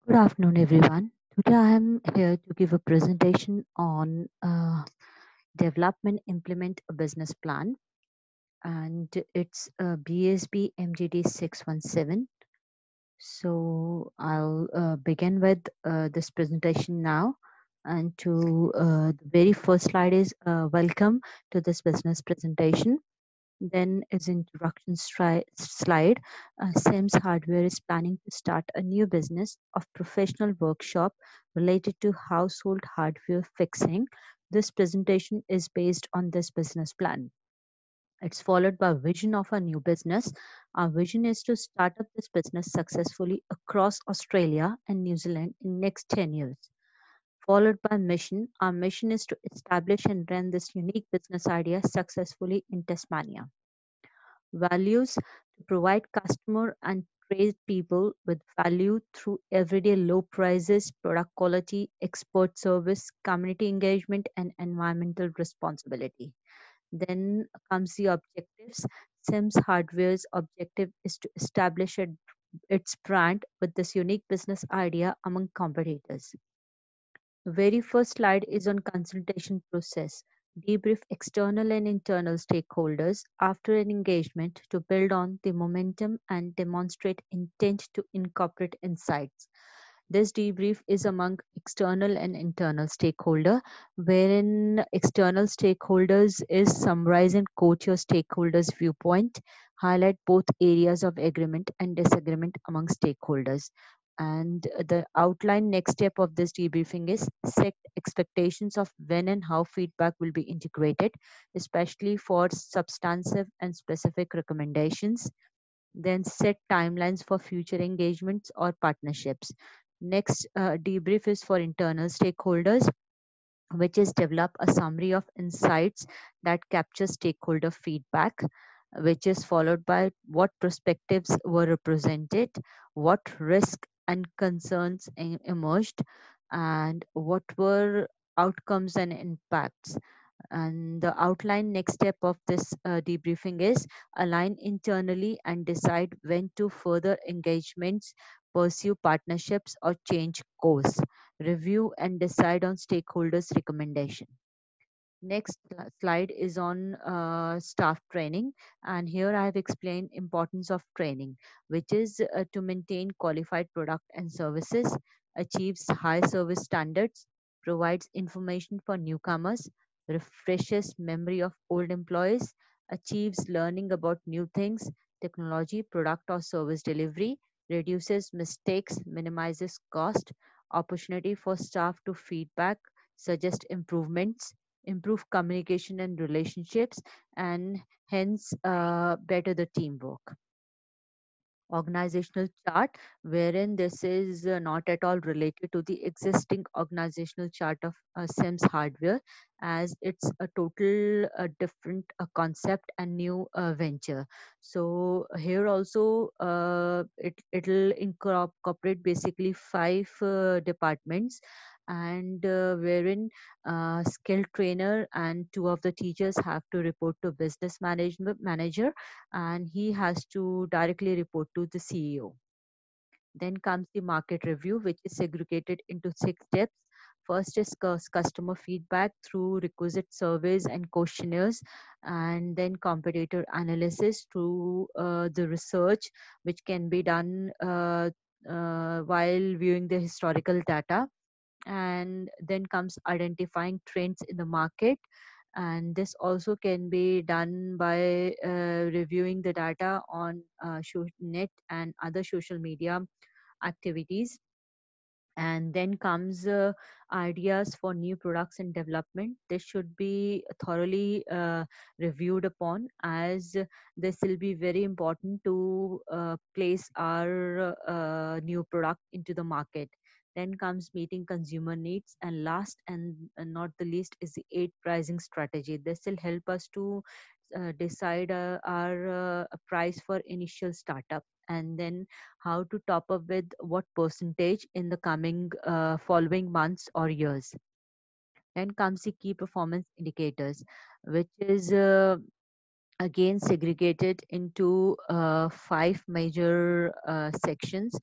Good afternoon, everyone. Today I am here to give a presentation on develop and implement a business plan, and it's BSB MGD 617. So I'll begin with this presentation now. And to the very first slide is welcome to this business presentation. Then is introduction slide. Sims Hardware is planning to start a new business of professional workshop related to household hardware fixing. This presentation is based on this business plan. It's followed by vision of a new business. Our vision is to start up this business successfully across Australia and New Zealand in next 10 years. Followed by mission. Our mission is to establish and run this unique business idea successfully in Tasmania. Values to provide customer and trade people with value through everyday low prices, product quality, expert service, community engagement, and environmental responsibility. Then comes the objectives. Sims Hardware's objective is to establish its brand with this unique business idea among competitors. The very first slide is on consultation process. Debrief external and internal stakeholders after an engagement to build on the momentum and demonstrate intent to incorporate insights. This debrief is among external and internal stakeholder, wherein external stakeholders is summarize and quote your stakeholders' viewpoint, highlight both areas of agreement and disagreement among stakeholders. And the outline next step of this debriefing is set expectations of when and how feedback will be integrated, especially for substantive and specific recommendations. Then set timelines for future engagements or partnerships. Next, debrief is for internal stakeholders, which is develop a summary of insights that capture stakeholder feedback, which is followed by what perspectives were represented, what risk and concerns emerged, and what were outcomes and impacts. And the outline next step of this debriefing is align internally and decide when to further engagements, pursue partnerships, or change course. Review and decide on stakeholders' recommendation. Next slide is on staff training, and here I have explained importance of training, which is to maintain qualified product and services, achieves high service standards, provides information for newcomers, refreshes memory of old employees, achieves learning about new things, technology, product or service delivery, reduces mistakes, minimizes cost, opportunity for staff to feedback, suggest improvements, improve communication and relationships, and hence better the teamwork. Organizational chart, wherein this is not at all related to the existing organizational chart of Sims Hardware, as it's a total different concept and new venture. So here also it'll incorporate basically five departments, and wherein skilled trainer and two of the teachers have to report to business management manager, and he has to directly report to the CEO. Then comes the market review, which is segregated into 6 steps. First is customer feedback through requisite surveys and questionnaires, and then competitor analysis through the research, which can be done while viewing the historical data. And then comes identifying trends in the market, and this also can be done by reviewing the data on net and other social media activities. And then comes ideas for new products and development. This should be thoroughly reviewed upon, as this will be very important to place our new product into the market. Then comes meeting consumer needs, and last and not the least is the eight pricing strategy. This will help us to decide our price for initial startup, and then how to top up with what percentage in the coming following months or years. Then comes the key performance indicators, which is again segregated into five major sections.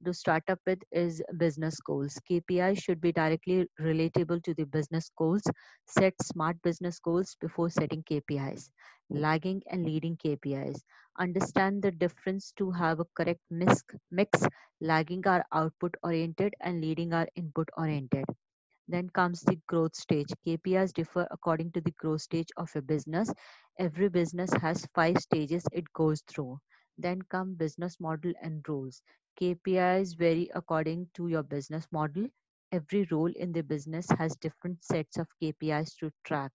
to start up with is business goals. KPI should be directly relatable to the business goals. Set smart business goals before setting KPIs. Lagging and leading KPIs. Understand the difference to have a correct mix. Lagging are output oriented and leading are input oriented. Then comes the growth stage. KPIs differ according to the growth stage of a business. Every business has 5 stages it goes through. Then come business model and rules. KPIs vary according to your business model. Every role in the business has different sets of KPIs to track.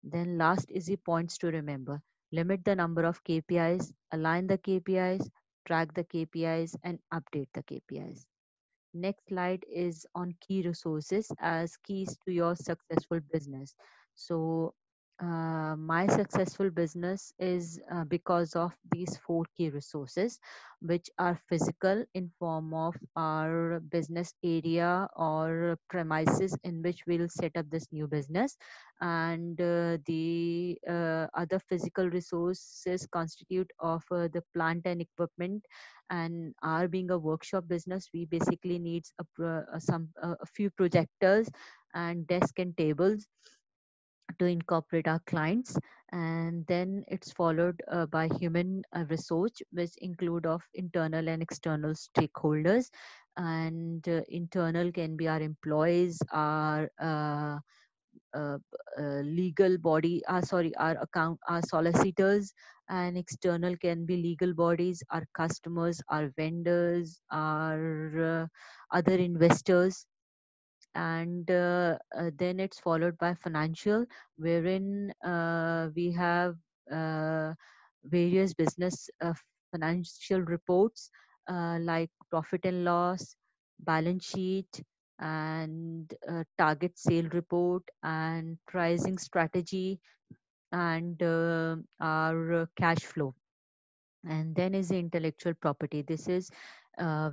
Then last is the points to remember. Limit the number of KPIs, align the KPIs, track the KPIs, and update the KPIs. Next slide is on key resources as keys to your successful business. So, my successful business is because of these 4 key resources, which are physical in form of our business area or premises in which we'll set up this new business, and the other physical resources constitute of the plant and equipment. And our being a workshop business, we basically needs a few projectors and desk and tables to incorporate our clients. And then it's followed by human resource, which include of internal and external stakeholders. And internal can be our employees, our uh, legal body, sorry, our account, our solicitors. And external can be legal bodies, our customers, our vendors, our other investors. And then it's followed by financial, wherein we have uh, various business financial reports, like profit and loss, balance sheet, and target sale report, and pricing strategy, and our cash flow. And then is the intellectual property. This is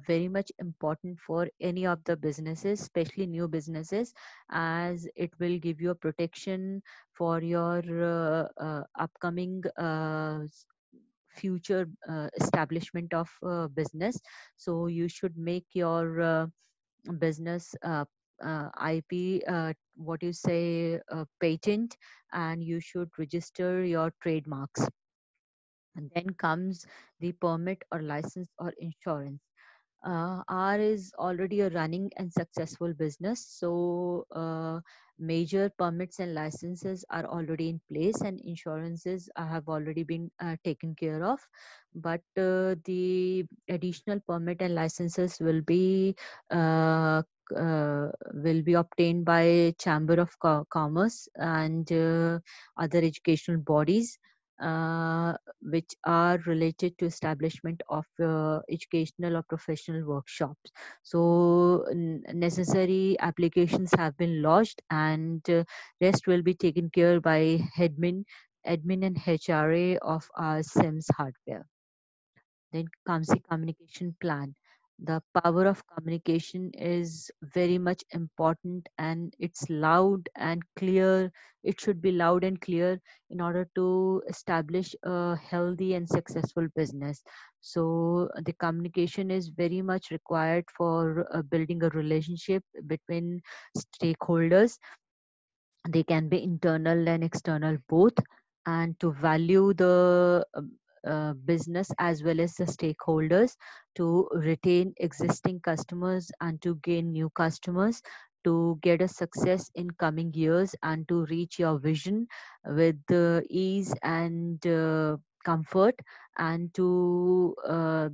very much important for any of the businesses, especially new businesses, as it will give you a protection for your upcoming future establishment of business. So you should make your business IP, what you say, patent, and you should register your trademarks. And then comes the permit or license or insurance. R is already a running and successful business, so major permits and licenses are already in place, and insurances have already been taken care of. But the additional permit and licenses uh, will be obtained by Chamber of Commerce and other educational bodies, which are related to establishment of educational or professional workshops. So necessary applications have been lodged, and rest will be taken care by admin and HRA of our SIMS hardware. Then comes the communication plan. The power of communication is very much important, and it's loud and clear. It should be loud and clear in order to establish a healthy and successful business. So the communication is very much required for building a relationship between stakeholders. They can be internal and external both, and to value the business as well as the stakeholders, to retain existing customers and to gain new customers, to get a success in coming years, and to reach your vision with ease and comfort, and to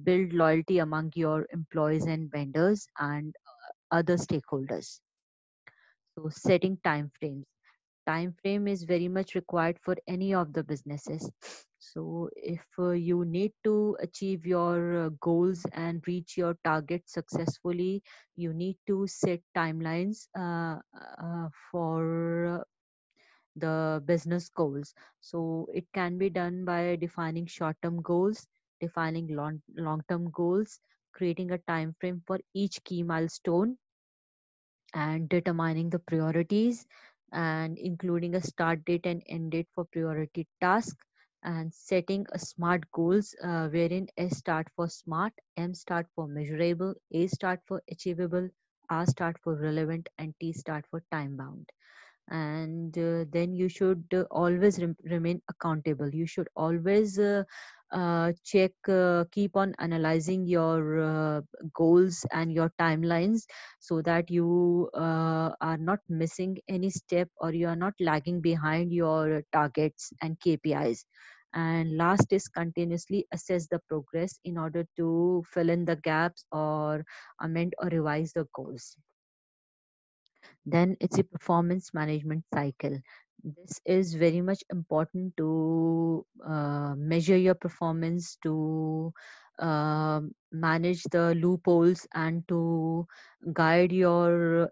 build loyalty among your employees and vendors and other stakeholders. So setting time frames. Time frame is very much required for any of the businesses. So if you need to achieve your goals and reach your target successfully, you need to set timelines for the business goals. So it can be done by defining short term goals, defining long term goals, creating a time frame for each key milestone, and determining the priorities, and including a start date and end date for priority task, and setting a smart goals, wherein S start for smart, M start for measurable, A start for achievable, R start for relevant, and T start for time bound. And then you should always remain accountable. You should always check, keep on analyzing your goals and your timelines, so that you are not missing any step, or you are not lagging behind your targets and KPIs. And last is continuously assess the progress in order to fill in the gaps or amend or revise the goals. Then it's a performance management cycle. This is very much important to measure your performance, to manage the loopholes, and to guide your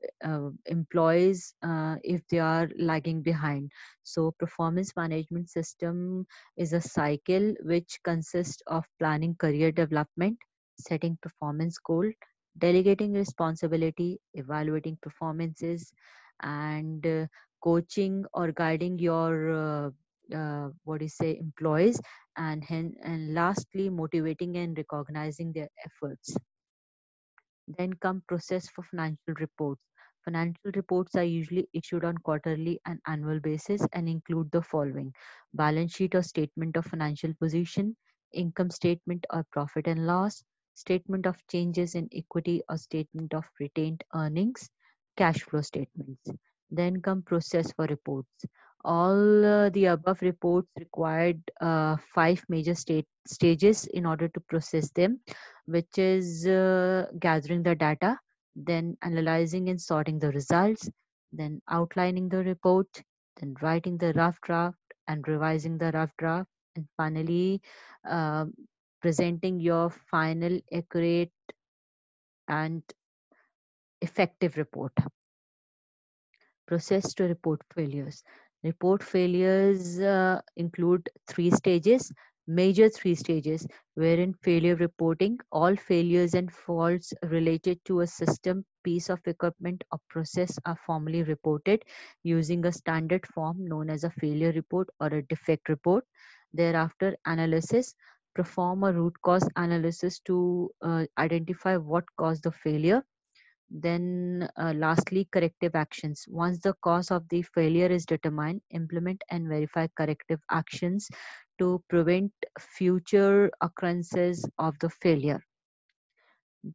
employees if they are lagging behind. So performance management system is a cycle which consists of planning career development, setting performance goal, delegating responsibility, evaluating performances, and coaching or guiding your what do you say employees, and lastly motivating and recognizing their efforts. Then come process for financial reports. Financial reports are usually issued on quarterly and annual basis and include the following: balance sheet or statement of financial position, income statement or profit and loss, statement of changes in equity or statement of retained earnings, cash flow statements. Then come process for reports. All the above reports required five major stages in order to process them, which is gathering the data, then analyzing and sorting the results, then outlining the report, then writing the rough draft and revising the rough draft, and finally um presenting your final, accurate, and effective report. Process to report failures. Report failures include three stages, major three stages, wherein failure reporting, all failures and faults related to a system, piece of equipment, or process are formally reported using a standard form known as a failure report or a defect report. Thereafter, analysis. Perform a root cause analysis to identify what caused the failure. Then, lastly, corrective actions. Once the cause of the failure is determined, implement and verify corrective actions to prevent future occurrences of the failure.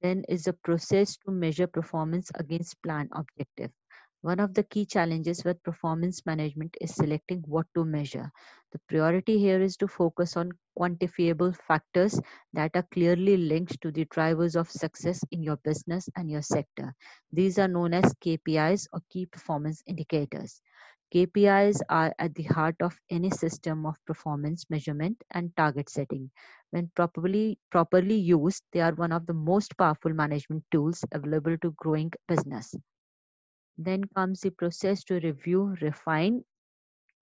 Then is a process to measure performance against plan objective. One of the key challenges with performance management is selecting what to measure. The priority here is to focus on quantifiable factors that are clearly linked to the drivers of success in your business and your sector. These are known as KPIs or key performance indicators. KPIs are at the heart of any system of performance measurement and target setting. When properly used, they are one of the most powerful management tools available to growing business. Then comes the process to review, refine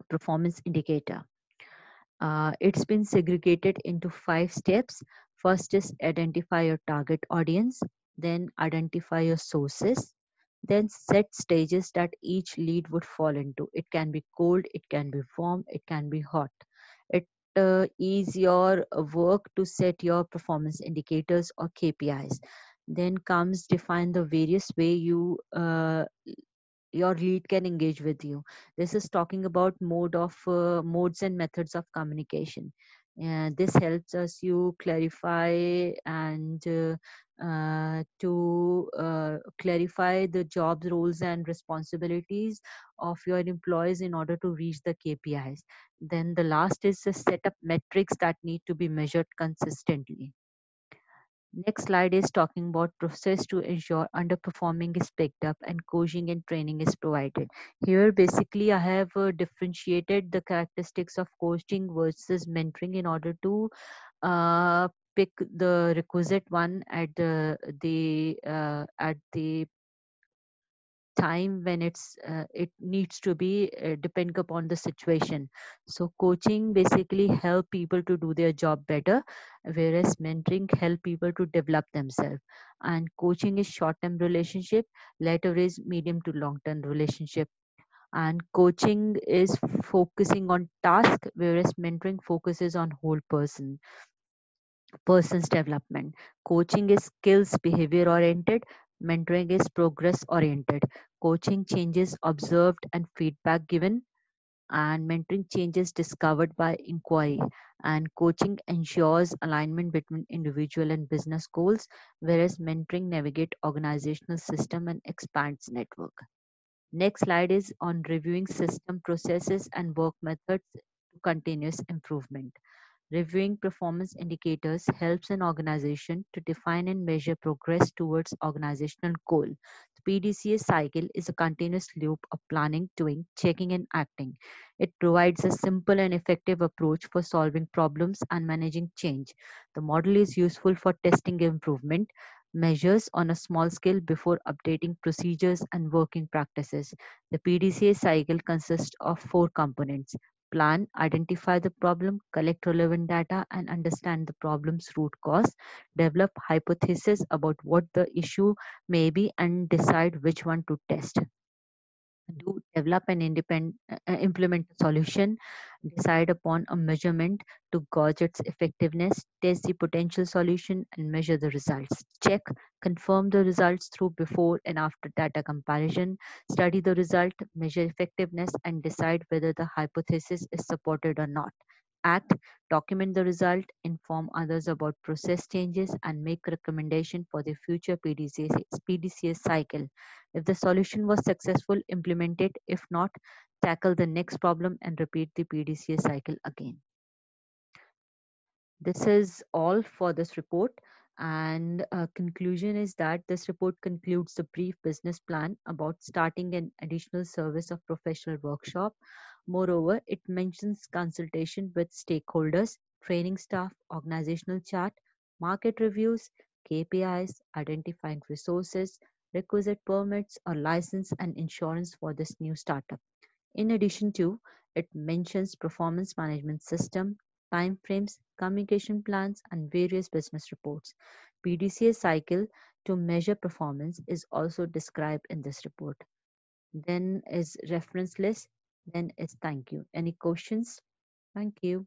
performance indicator. It's been segregated into five steps. First is identify your target audience, then identify your sources, then set stages that each lead would fall into. It can be cold, it can be warm, it can be hot. It is your work to set your performance indicators or KPIs. Then comes define the various way your lead can engage with you. This is talking about modes and methods of communication. This helps us you clarify and to clarify the job roles and responsibilities of your employees in order to reach the KPIs. Then the last is to set up metrics that need to be measured consistently. Next slide is talking about process to ensure underperforming is picked up and coaching and training is provided. Here, basically, I have differentiated the characteristics of coaching versus mentoring in order to uh, pick the requisite one at the time when it needs to be depending upon the situation. So coaching basically help people to do their job better, whereas mentoring help people to develop themselves. And coaching is short term relationship, later is medium to long term relationship. And coaching is focusing on task, whereas mentoring focuses on whole person's development. Coaching is skills behavior oriented, mentoring is progress oriented. Coaching changes observed and feedback given, and mentoring changes discovered by inquiry. And coaching ensures alignment between individual and business goals, whereas mentoring navigate organizational system and expands network. Next slide is on reviewing system processes and work methods to continuous improvement. Reviewing performance indicators helps an organization to define and measure progress towards organizational goal. The PDCA cycle is a continuous loop of planning, doing, checking, and acting. It provides a simple and effective approach for solving problems and managing change. The model is useful for testing improvement measures on a small scale before updating procedures and working practices. The PDCA cycle consists of four components: plan, identify the problem, collect relevant data, and understand the problem's root cause, develop hypotheses about what the issue may be, and decide which one to test. Do develop and implement a solution, decide upon a measurement to gauge its effectiveness, test the potential solution, and measure the results. Check, confirm the results through before and after data comparison, study the result, measure effectiveness, and decide whether the hypothesis is supported or not. Act, document the result, inform others about process changes, and make recommendation for the future PDCA cycle. If the solution was successful, implement it. If not, tackle the next problem and repeat the PDCA cycle again. This is all for this report. And conclusion is that this report concludes the brief business plan about starting an additional service of professional workshop. Moreover, it mentions consultation with stakeholders, training staff, organizational chart, market reviews, KPIs, identifying resources, requisite permits or license and insurance for this new startup. In addition to, it mentions performance management system, timeframes, communication plans, and various business reports. PDCA cycle to measure performance is also described in this report. Then is reference list, then is thank you. Any questions? Thank you.